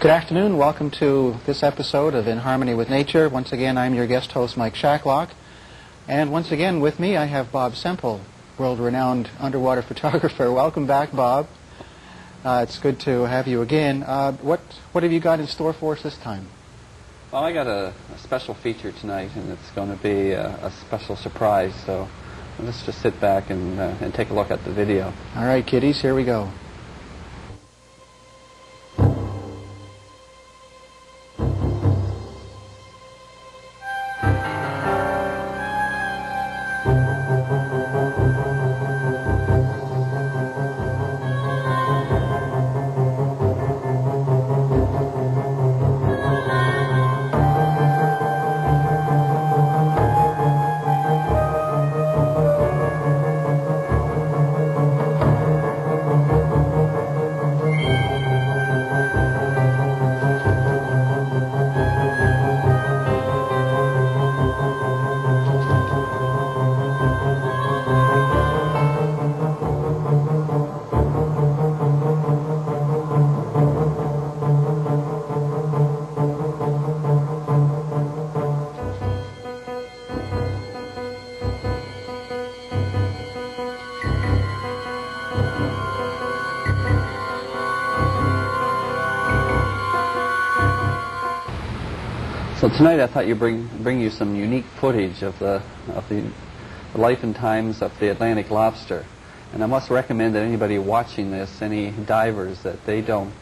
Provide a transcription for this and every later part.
Good afternoon. Welcome to this episode of In Harmony with Nature. Once again, I'm your guest host, Mike Shacklock. And once again, with me, I have Bob Semple, world-renowned underwater photographer. Welcome back, Bob. It's good to have you again. What have you got in store for us this time? Well, I got a special feature tonight, and it's going to be a special surprise. So let's just sit back and take a look at the video. All right, kiddies, here we go. So tonight I thought you'd bring you some unique footage of the life and times of the Atlantic lobster. And I must recommend that anybody watching this, any divers, that they don't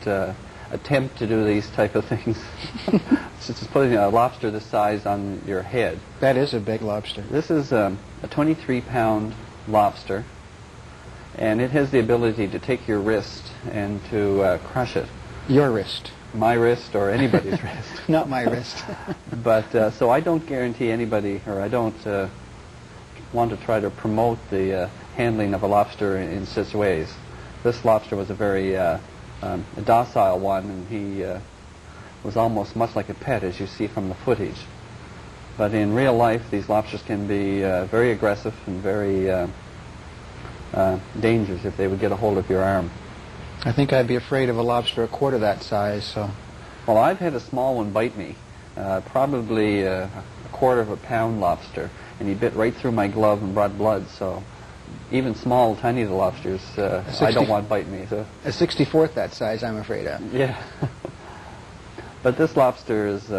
attempt to do these type of things. It's just putting a lobster this size on your head. That is a big lobster. This is a 23-pound lobster, and it has the ability to take your wrist and to crush it. Your wrist. My wrist or anybody's wrist. Not my wrist. But so I don't guarantee anybody, or I don't want to try to promote the handling of a lobster in such ways. This lobster was a very docile one, and he was almost much like a pet, as you see from the footage. But in real life, these lobsters can be very aggressive and very dangerous if they would get a hold of your arm. I think I'd be afraid of a lobster a quarter that size. So, well, I've had a small one bite me, probably a quarter of a pound lobster, and he bit right through my glove and brought blood. So, even small, tiny lobsters, I don't want bite me. So. A 64th that size, I'm afraid of. Yeah. But this lobster is,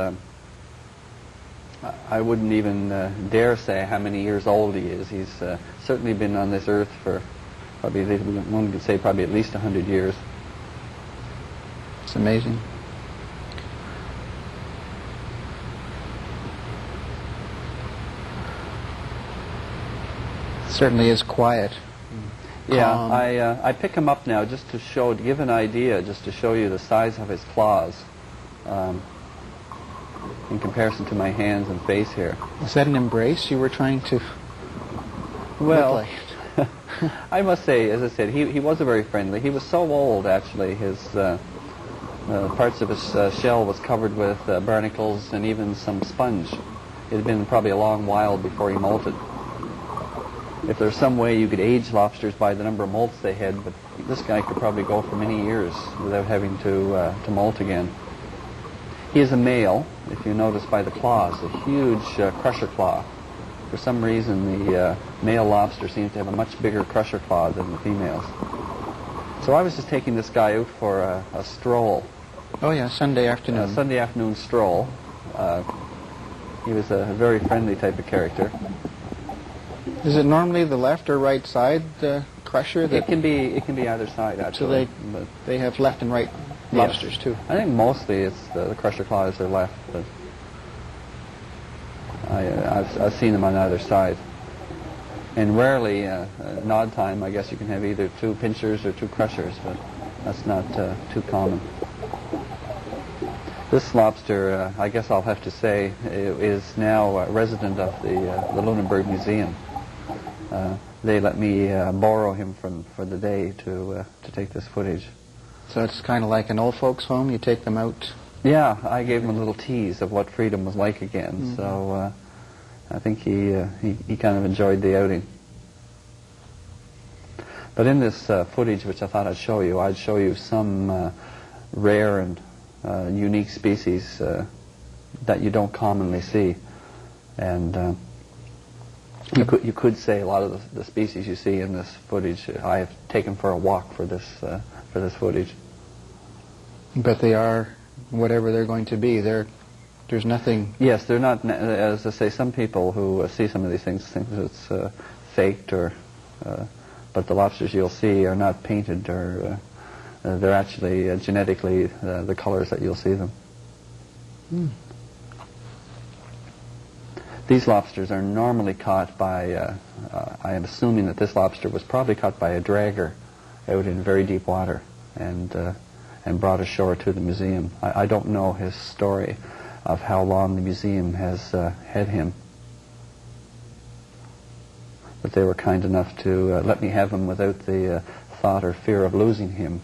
I wouldn't even dare say how many years old he is. He's certainly been on this earth for probably, one could say, probably at least 100 years. It's amazing. It certainly is quiet. Yeah, I pick him up now just to give an idea, just to show you the size of his claws in comparison to my hands and face here. Is that an embrace you were trying to Well, look like? I must say, as I said, he was very friendly. He was so old, actually. His parts of his shell was covered with barnacles and even some sponge. It had been probably a long while before he molted. If there's some way you could age lobsters by the number of molts they had, but this guy could probably go for many years without having to molt again. He is a male, if you notice by the claws, a huge crusher claw. For some reason, the male lobster seems to have a much bigger crusher claw than the females. So I was just taking this guy out for a stroll. Oh yeah, Sunday afternoon. A Sunday afternoon stroll. He was a very friendly type of character. Is it normally the left or right side crusher? It can be either side, actually. So they have left and right lobsters too. I think mostly it's the crusher claws are left, but I've seen them on either side. And rarely, at nod time, I guess you can have either two pinchers or two crushers, but that's not too common. This lobster, I guess I'll have to say, is now a resident of the Lunenburg Museum. They let me borrow him for the day to take this footage. So it's kind of like an old folks' home. You take them out. Yeah, I gave him a little tease of what freedom was like again. Mm-hmm. So I think he kind of enjoyed the outing. But in this footage, which I thought I'd show you some rare and unique species that you don't commonly see. And you could say a lot of the species you see in this footage I have taken for a walk for this footage. But they are whatever they're going to be. There's nothing. Yes, they're not. As I say, some people who see some of these things think it's faked, but the lobsters you'll see are not painted, or they're actually genetically the colors that you'll see them. Hmm. These lobsters are normally caught by, I am assuming that this lobster was probably caught by a dragger out in very deep water and brought ashore to the museum. I don't know his story of how long the museum has had him, but they were kind enough to let me have him without the thought or fear of losing him.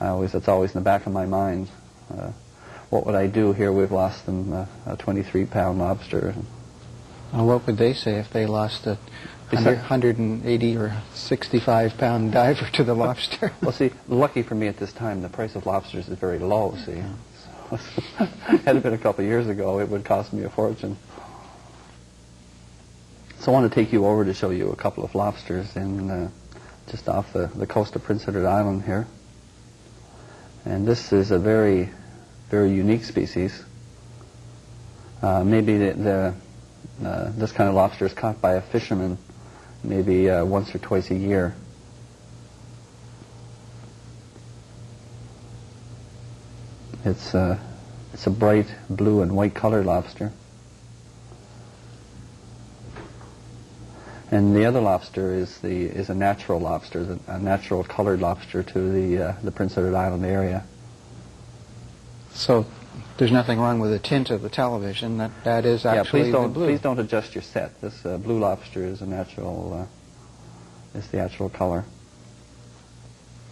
It's always in the back of my mind. What would I do here? We've lost them a 23-pound lobster. Well, what would they say if they lost a 180 or 65-pound diver to the lobster? Well, see, lucky for me at this time, the price of lobsters is very low, see. So, had it been a couple of years ago, it would cost me a fortune. So I want to take you over to show you a couple of lobsters in just off the coast of Prince Edward Island here. And this is a very, very unique species. Maybe this kind of lobster is caught by a fisherman maybe once or twice a year. It's a bright blue and white colored lobster. And the other lobster is a natural lobster, a natural colored lobster to the Prince Edward Island area. So there's nothing wrong with the tint of the television. That is actually the blue. Please don't adjust your set. This blue lobster is a natural. Is the actual color.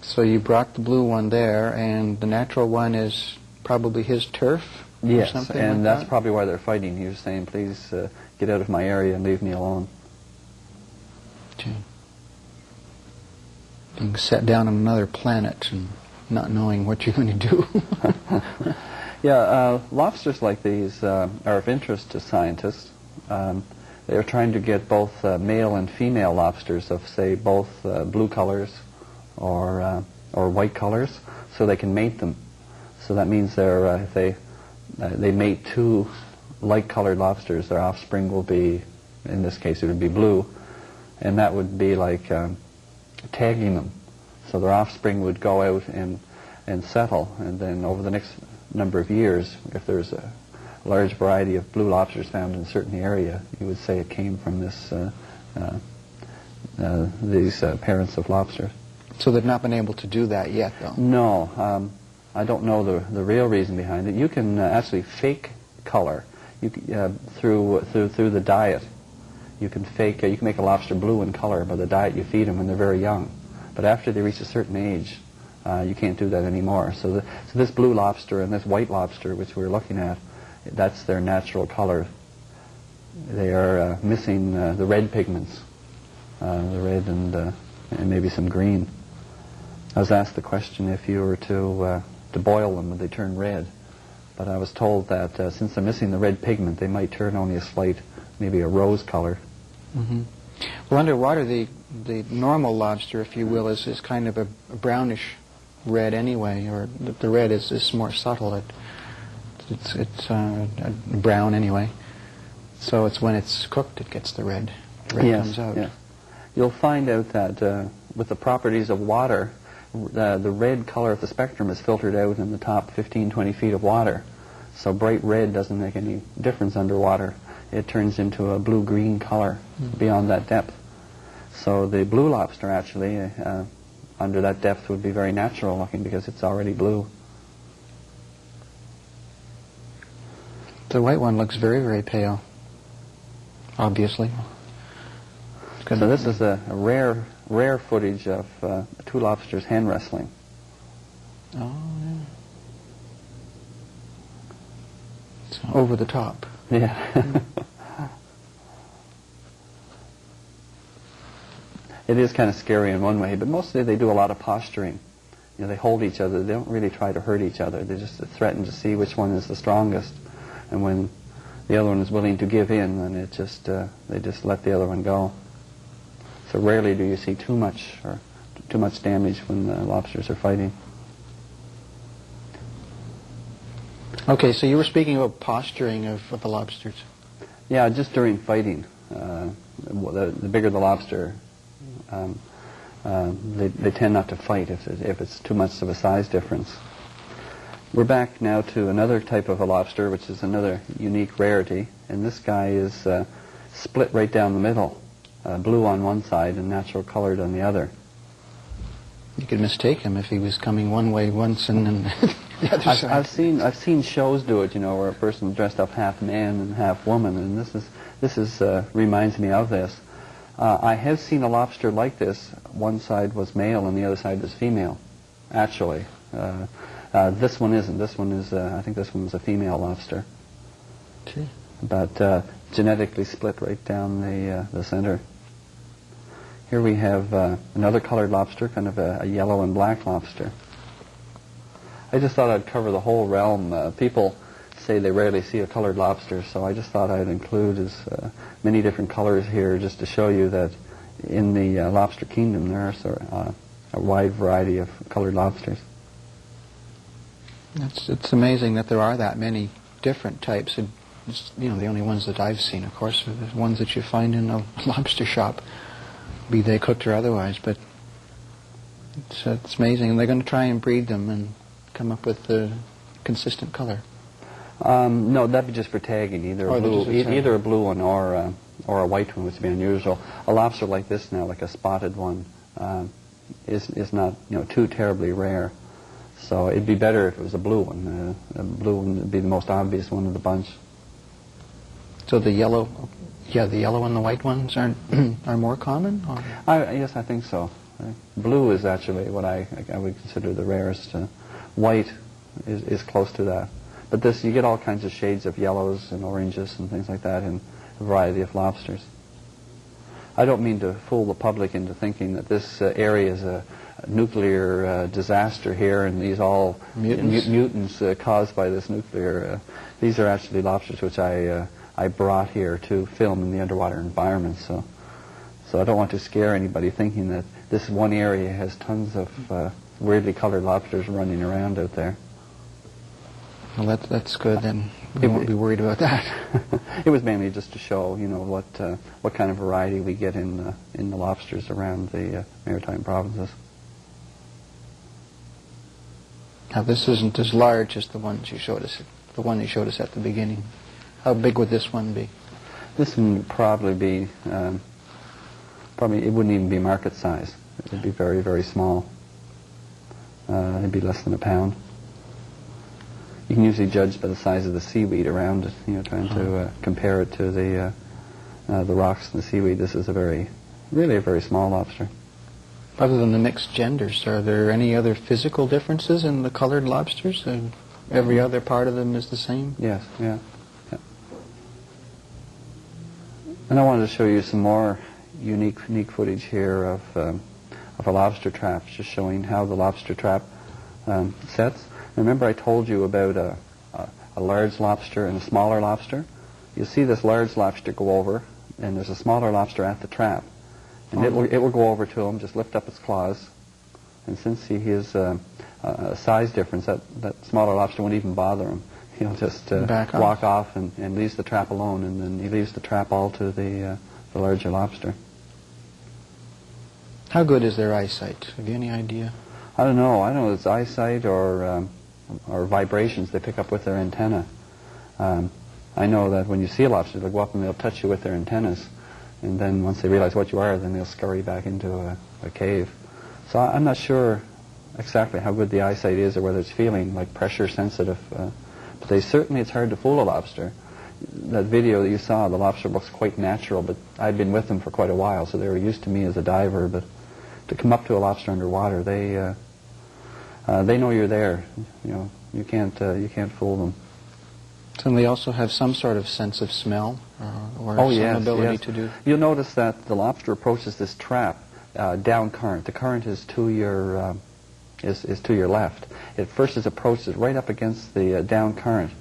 So you brought the blue one there, and the natural one is probably his turf. Yes, or something and like that's that? probably why they're fighting. He was saying, "Please get out of my area and leave me alone." Okay. Being set down on another planet and not knowing what you're going to do. Yeah, lobsters like these are of interest to scientists. They are trying to get both male and female lobsters of, say, both blue colors or white colors, so they can mate them. So that means if they mate two light-colored lobsters, their offspring will be, in this case, it would be blue, and that would be like tagging them. So their offspring would go out and settle, and then over the next number of years, if there's a large variety of blue lobsters found in a certain area, you would say it came from these parents of lobsters. So they've not been able to do that yet, though? No. I don't know the real reason behind it. You can actually fake color through the diet. You can make a lobster blue in color by the diet you feed them when they're very young. But after they reach a certain age, you can't do that anymore. So this blue lobster and this white lobster, which we're looking at, that's their natural color. They are missing the red pigments, the red and maybe some green. I was asked the question if you were to boil them, would they turn red? But I was told that since they're missing the red pigment, they might turn only a slight, maybe a rose color. Mm-hmm. Well, underwater, the normal lobster, if you will, is kind of a brownish red anyway, or the red is more subtle. It's brown anyway. So it's when it's cooked it gets the red. The red comes out. Yes. You'll find out that with the properties of water, the red color of the spectrum is filtered out in the top 15, 20 feet of water. So bright red doesn't make any difference underwater. It turns into a blue-green color beyond that depth. So the blue lobster actually, under that depth, would be very natural looking because it's already blue. The white one looks very, very pale, obviously. So this is a rare footage of two lobsters hand wrestling. Oh, yeah. It's over the top. Yeah. It is kind of scary in one way, but mostly they do a lot of posturing. they hold each other. They don't really try to hurt each other. They just threaten to see which one is the strongest. And when the other one is willing to give in, then they just let the other one go. So rarely do you see too much damage when the lobsters are fighting. Okay, so you were speaking about posturing of the lobsters. Yeah, just during fighting. The bigger the lobster, they tend not to fight if it's too much of a size difference. We're back now to another type of a lobster, which is another unique rarity, and this guy is split right down the middle, blue on one side and natural colored on the other. You could mistake him if he was coming one way once and then the other side. I've seen shows do it, where a person dressed up half man and half woman, and this reminds me of this. I have seen a lobster like this. One side was male and the other side was female, actually. This one isn't. This one is, I think this one was a female lobster. Gee. But genetically split right down the center. Here we have another colored lobster, kind of a yellow and black lobster. I just thought I'd cover the whole realm. People say they rarely see a colored lobster, so I just thought I'd include as many different colors here just to show you that in the lobster kingdom there are a wide variety of colored lobsters. It's amazing that there are that many different types. It's, the only ones that I've seen, of course, are the ones that you find in a lobster shop, be they cooked or otherwise. But it's amazing, and they're going to try and breed them and come up with a consistent color. No, that'd be just for tagging, either a blue one or a white one, which would be unusual. A lobster like this now, like a spotted one, is not too terribly rare. So it'd be better if it was a blue one. A blue one would be the most obvious one of the bunch. So the yellow and the white ones are more common? Or? Yes, I think so. Blue is actually what I would consider the rarest. White is close to that. But this, you get all kinds of shades of yellows and oranges and things like that in a variety of lobsters. I don't mean to fool the public into thinking that this area is a nuclear disaster here and these all mutants caused by this nuclear. These are actually lobsters which I brought here to film in the underwater environment. So I don't want to scare anybody thinking that this one area has tons of weirdly colored lobsters running around out there. Well, that's good. Then we won't be worried about that. It was mainly just to show, what kind of variety we get in the lobsters around the maritime provinces. Now, this isn't as large as the ones you showed us. The one you showed us at the beginning. How big would this one be? This one would probably be, it wouldn't even be market size. It would be very, very small. It'd be less than a pound. You can usually judge by the size of the seaweed around it, trying to compare it to the rocks and the seaweed. This is really a very small lobster. Other than the mixed genders, are there any other physical differences in the colored lobsters? Every other part of them is the same? Yes, yeah. And I wanted to show you some more unique footage here of a lobster trap, just showing how the lobster trap sets. Remember I told you about a large lobster and a smaller lobster? You'll see this large lobster go over, and there's a smaller lobster at the trap. And it will go over to him, just lift up its claws, and since he has a size difference, that smaller lobster won't even bother him. He'll just walk off and leaves the trap alone, and then he leaves the trap all to the larger lobster. How good is their eyesight? Have you any idea? I don't know. I don't know if it's eyesight or vibrations they pick up with their antenna. I know that when you see a lobster, they'll go up and they'll touch you with their antennas. And then once they realize what you are, then they'll scurry back into a cave. So I'm not sure exactly how good the eyesight is or whether it's feeling like pressure sensitive. But it's hard to fool a lobster. That video that you saw, the lobster looks quite natural, but I'd been with them for quite a while, so they were used to me as a diver. But to come up to a lobster underwater, they know you're there. You can't fool them. And they also have some sort of sense of smell or some ability to do. You'll notice that the lobster approaches this trap down current. The current is to your is to your left. It first is approached right up against the down current.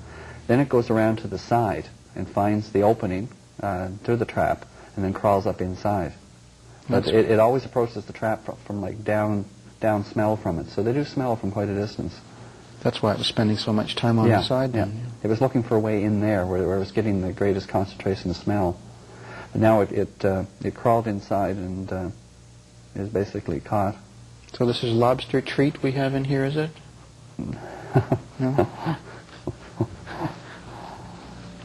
Then it goes around to the side and finds the opening to the trap and then crawls up inside. But it always approaches the trap from like down smell from it. So they do smell from quite a distance. That's why it was spending so much time on the side then. Yeah. It was looking for a way in there where it was getting the greatest concentration of smell. But now it crawled inside and is basically caught. So this is lobster treat we have in here, is it? No?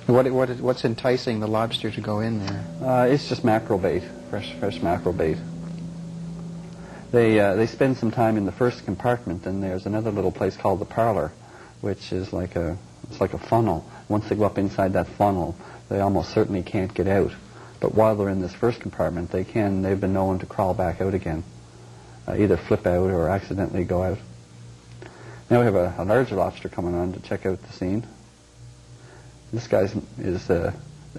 What's enticing the lobster to go in there? It's just mackerel bait, fresh mackerel bait. They spend some time in the first compartment, and there's another little place called the parlor, which is like a funnel. Once they go up inside that funnel, they almost certainly can't get out. But while they're in this first compartment, they've been known to crawl back out again, either flip out or accidentally go out. Now we have a larger lobster coming on to check out the scene. This guy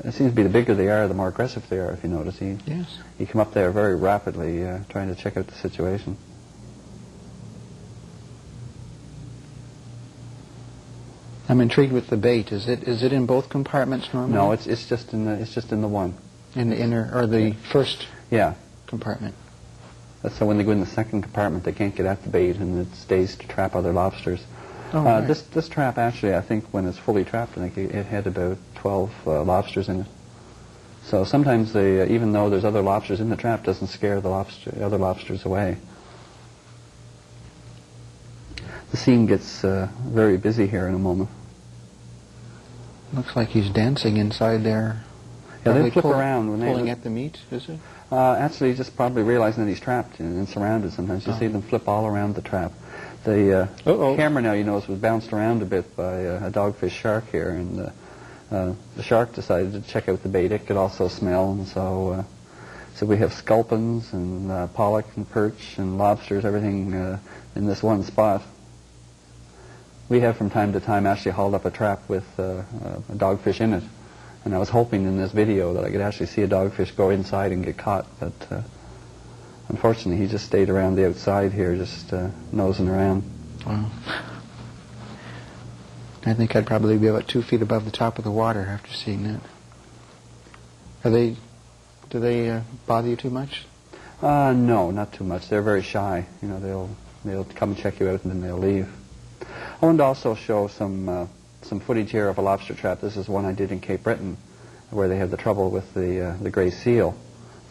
it seems to be the bigger they are, the more aggressive they are, if you notice. He come up there very rapidly, trying to check out the situation. I'm intrigued with the bait. Is it in both compartments normally? No, it's just in the one. In the inner or the first compartment. So when they go in the second compartment, they can't get at the bait, and it stays to trap other lobsters. Oh, right. This trap actually, I think, when it's fully trapped, I think it had about 12 lobsters in it. So sometimes even though there's other lobsters in the trap, doesn't scare the other lobsters away. The scene gets very busy here in a moment. Looks like he's dancing inside there. Yeah, they flip around when pulling at the meat, is it? Actually, just probably realizing that he's trapped and surrounded. Sometimes you see them flip all around the trap. The camera now, you notice, was bounced around a bit by a dogfish shark here, and the shark decided to check out the bait. It could also smell, and so we have sculpins and pollock and perch and lobsters, everything in this one spot. We have from time to time actually hauled up a trap with a dogfish in it, and I was hoping in this video that I could actually see a dogfish go inside and get caught, but unfortunately he just stayed around the outside here, just nosing around. Wow. I think I'd probably be about 2 feet above the top of the water after seeing that. Do they bother you too much? No, not too much. They're very shy. You know, they'll come and check you out and then they'll leave. I wanted to also show some footage here of a lobster trap. This is one I did in Cape Breton, where they had the trouble with the gray seal.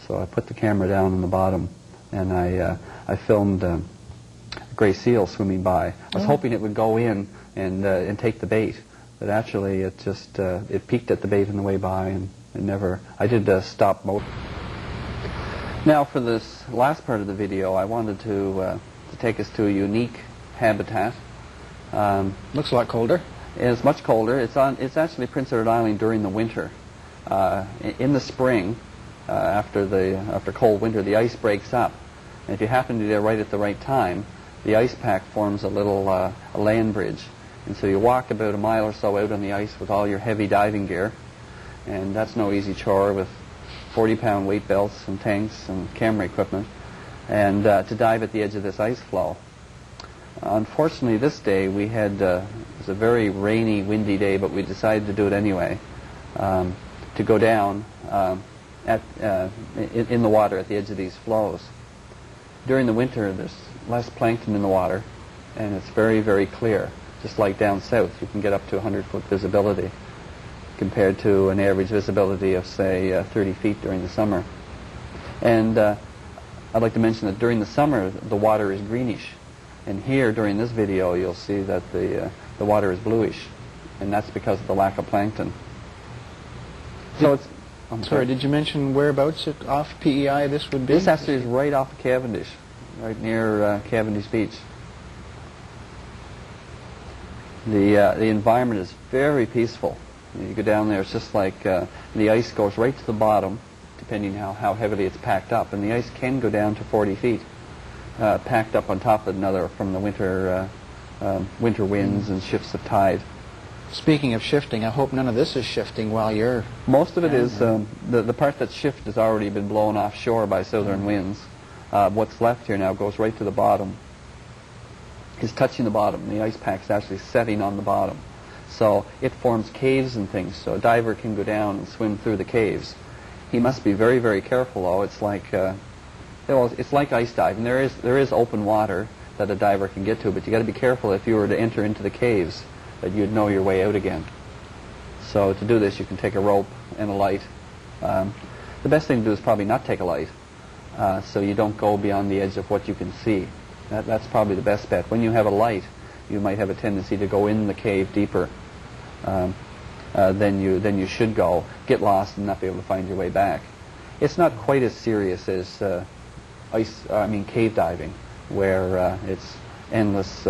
So I put the camera down on the bottom, and I filmed a gray seal swimming by. I was hoping it would go in and take the bait, but actually it just it peeked at the bait on the way by, and it never. I did stop motion. Now for this last part of the video, I wanted to take us to a unique habitat. Looks a lot colder. It's much colder. It's actually Prince Edward Island during the winter. In the spring, after cold winter, the ice breaks up, and if you happen to be there right at the right time, the ice pack forms a little a land bridge, and so you walk about a mile or so out on the ice with all your heavy diving gear, and that's no easy chore with 40-pound weight belts and tanks and camera equipment, and to dive at the edge of this ice floe. Unfortunately, this day we had it was a very rainy, windy day, but we decided to do it anyway. To go down in the water at the edge of these flows. During the winter, there's less plankton in the water, and it's very, very clear. Just like down south, you can get up to 100-foot visibility compared to an average visibility of, say, 30 feet during the summer. And I'd like to mention that during the summer, the water is greenish. And here, during this video, you'll see that the water is bluish, and that's because of the lack of plankton. So it's... Sorry, did you mention whereabouts off PEI this would be? This actually is right off of Cavendish, right near Cavendish Beach. The environment is very peaceful. You go down there, it's just like the ice goes right to the bottom, depending how heavily it's packed up, and the ice can go down to 40 feet, packed up on top of another from the winter winds and shifts of tide. Speaking of shifting, I hope none of this is shifting while you're... Most of it is, the part that's shifted has already been blown offshore by southern winds. What's left here now goes right to the bottom. is touching the bottom. The ice pack is actually setting on the bottom. So it forms caves and things, so a diver can go down and swim through the caves. He must be very, very careful, though. It's like it's like ice diving. There is open water that a diver can get to, but you got to be careful if you were to enter into the caves that you'd know your way out again. So to do this, you can take a rope and a light. The best thing to do is probably not take a light, so you don't go beyond the edge of what you can see. That's probably the best bet. When you have a light, you might have a tendency to go in the cave deeper than you should go, get lost, and not be able to find your way back. It's not quite as serious as cave diving, where it's endless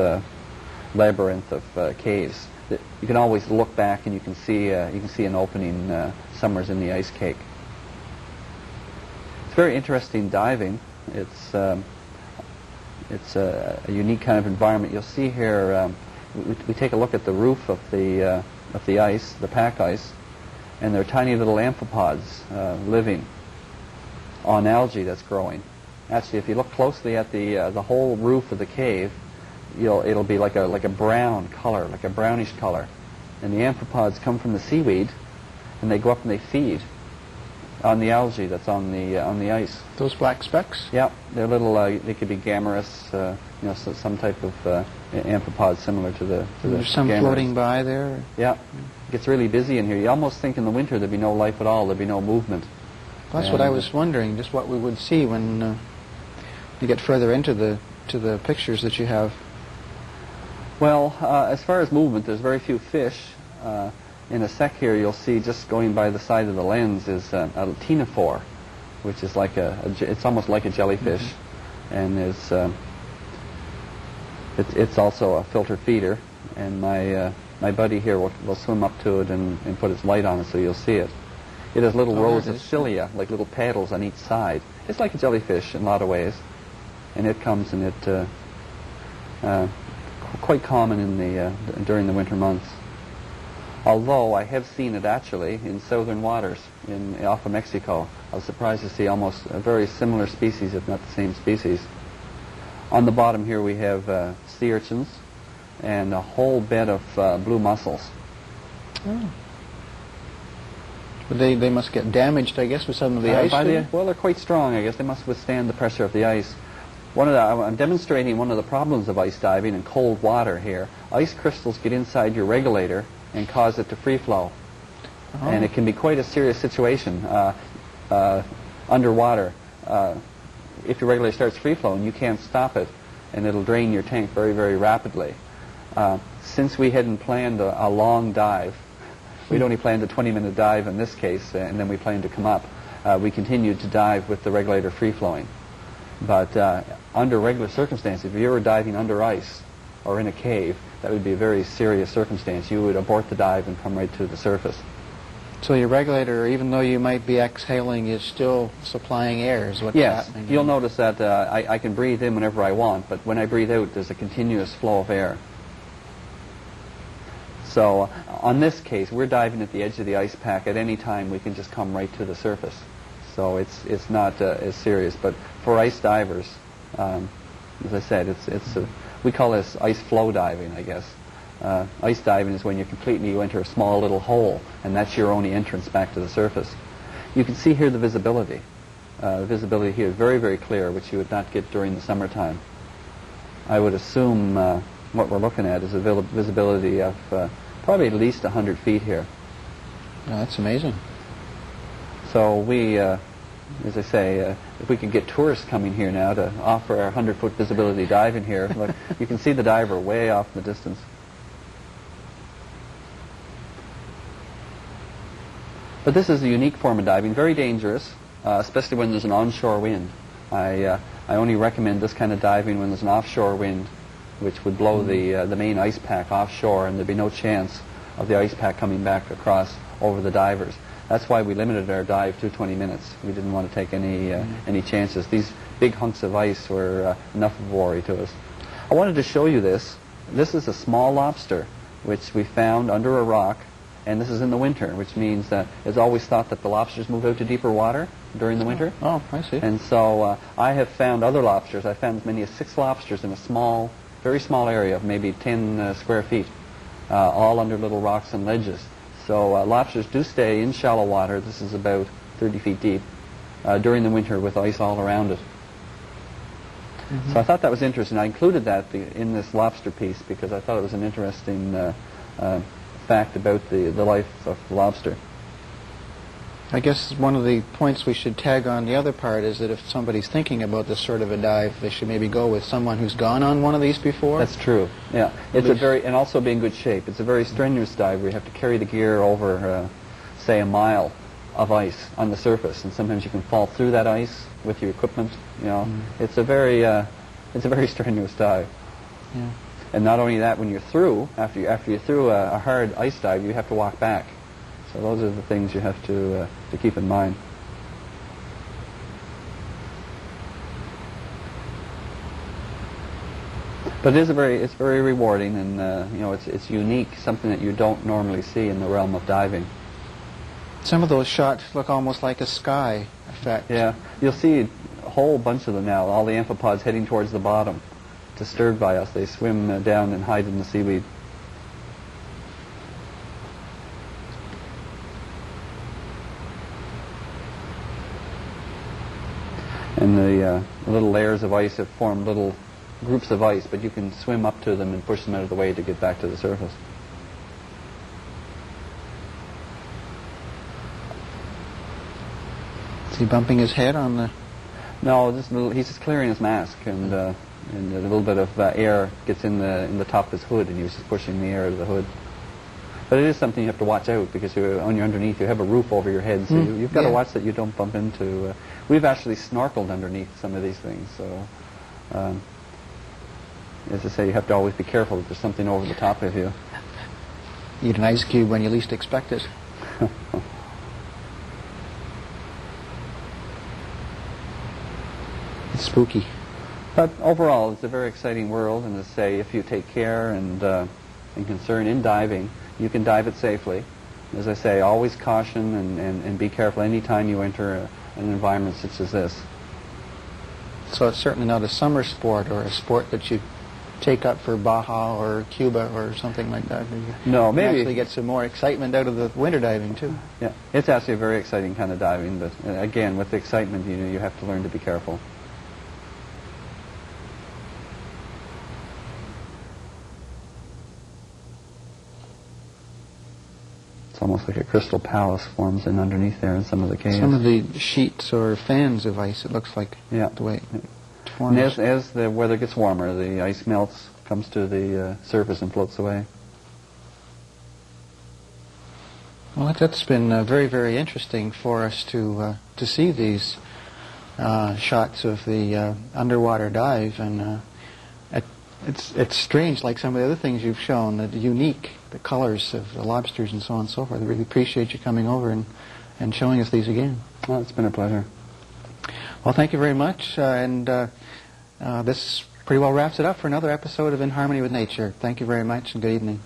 labyrinth of caves. You can always look back and you can see an opening somewhere in the ice cake. It's very interesting diving. It's a unique kind of environment. You'll see here, we take a look at the roof of the ice, the pack ice, and there are tiny little amphipods living on algae that's growing. Actually, if you look closely at the whole roof of the cave, it'll be like a brown color, like a brownish color, and the amphipods come from the seaweed, and they go up and they feed on the algae that's on the ice. Those black specks? Yeah, they're little. They could be gammarus, so some type of amphipod similar to the. There's some gammarus. floating by there. Yeah, it gets really busy in here. You almost think in the winter there'd be no life at all. There'd be no movement. That's what I was wondering, just what we would see when you get further into the pictures that you have. Well, as far as movement, there's very few fish. In a sec here, you'll see just going by the side of the lens is a ctenophore, which is like it's almost like a jellyfish, and it's also a filter feeder. And my buddy here will swim up to it and put its light on it so you'll see it. It has little rows of cilia, like little paddles on each side. It's like a jellyfish in a lot of ways, and it comes and quite common during the winter months. Although I have seen it actually in southern waters off of Mexico. I was surprised to see almost a very similar species, if not the same species. On the bottom here we have sea urchins and a whole bed of blue mussels. Oh. But they must get damaged, I guess, with some of the ice. Well, they're quite strong, I guess. They must withstand the pressure of the ice. I'm demonstrating one of the problems of ice diving in cold water here. Ice crystals get inside your regulator and cause it to free flow. Oh. And it can be quite a serious situation underwater. If your regulator starts free flowing, you can't stop it, and it'll drain your tank very, very rapidly. Since we hadn't planned a long dive, we'd only planned a 20-minute dive in this case, and then we planned to come up. We continued to dive with the regulator free flowing. But under regular circumstances, if you were diving under ice or in a cave, that would be a very serious circumstance. You would abort the dive and come right to the surface. So your regulator, even though you might be exhaling, is still supplying air, is what's happening? Yes. You'll notice that I can breathe in whenever I want, but when I breathe out, there's a continuous flow of air. So on this case, we're diving at the edge of the ice pack. At any time, we can just come right to the surface. So it's not as serious. But for ice divers, as I said, we call this ice flow diving, I guess. Ice diving is when you enter a small little hole, and that's your only entrance back to the surface. You can see here the visibility. The visibility here is very, very clear, which you would not get during the summertime. I would assume what we're looking at is a visibility of probably at least 100 feet here. Oh, that's amazing. So we, as I say, if we could get tourists coming here now to offer our 100-foot visibility dive in here, look, you can see the diver way off in the distance. But this is a unique form of diving, very dangerous, especially when there's an onshore wind. I only recommend this kind of diving when there's an offshore wind, which would blow the main ice pack offshore, and there'd be no chance of the ice pack coming back across over the divers. That's why we limited our dive to 20 minutes. We didn't want to take any chances. These big hunks of ice were enough of a worry to us. I wanted to show you this. This is a small lobster, which we found under a rock, and this is in the winter, which means that it's always thought that the lobsters move out to deeper water during the winter. Oh, I see. And so I have found other lobsters. I found as many as 6 lobsters in a small very small area, maybe 10 square feet, all under little rocks and ledges. So lobsters do stay in shallow water. This is about 30 feet deep during the winter with ice all around it. So I thought that was interesting. I included that in this lobster piece because I thought it was an interesting fact about the life of the lobster. I guess one of the points we should tag on the other part is that if somebody's thinking about this sort of a dive, they should maybe go with someone who's gone on one of these before. That's true. Yeah, it's and also be in good shape. It's a very strenuous dive where you have to carry the gear over, say, a mile of ice on the surface, and sometimes you can fall through that ice with your equipment. You know, it's a very strenuous dive. Yeah. And not only that, when you're through, after you're through a hard ice dive, you have to walk back. So those are the things you have to keep in mind. But it's very rewarding, and you know, it's unique, something that you don't normally see in the realm of diving. Some of those shots look almost like a sky effect. Yeah, you'll see a whole bunch of them now. All the amphipods heading towards the bottom, disturbed by us. They swim down and hide in the seaweed. And the little layers of ice have formed little groups of ice, but you can swim up to them and push them out of the way to get back to the surface. Is he bumping his head on the... No, he's just clearing his mask, and a little bit of air gets in the top of his hood, and he was just pushing the air out of the hood. But it is something you have to watch out, because when you're underneath, you have a roof over your head, so you've got to watch that you don't bump into... we've actually snorkeled underneath some of these things, so... as I say, you have to always be careful that there's something over the top of you. Eat an ice cube when you least expect it. It's spooky. But overall, it's a very exciting world, and as I say, if you take care and concern in diving, you can dive it safely. As I say, always caution and be careful any time you enter an environment such as this. So it's certainly not a summer sport or a sport that you take up for Baja or Cuba or something like that. No, maybe... You actually get some more excitement out of the winter diving, too. Yeah, it's actually a very exciting kind of diving, but again, with the excitement, you have to learn to be careful. It's almost like a crystal palace forms in underneath there in some of the caves. Some of the sheets or fans of ice, it looks like, the way it forms. And as the weather gets warmer, the ice melts, comes to the surface and floats away. Well, that's been very, very interesting for us to see these shots of the underwater dive, and it's strange, like some of the other things you've shown, the unique, the colors of the lobsters and so on and so forth. I really appreciate you coming over and showing us these again. Well, it's been a pleasure. Well, thank you very much, and this pretty well wraps it up for another episode of In Harmony with Nature. Thank you very much, and good evening.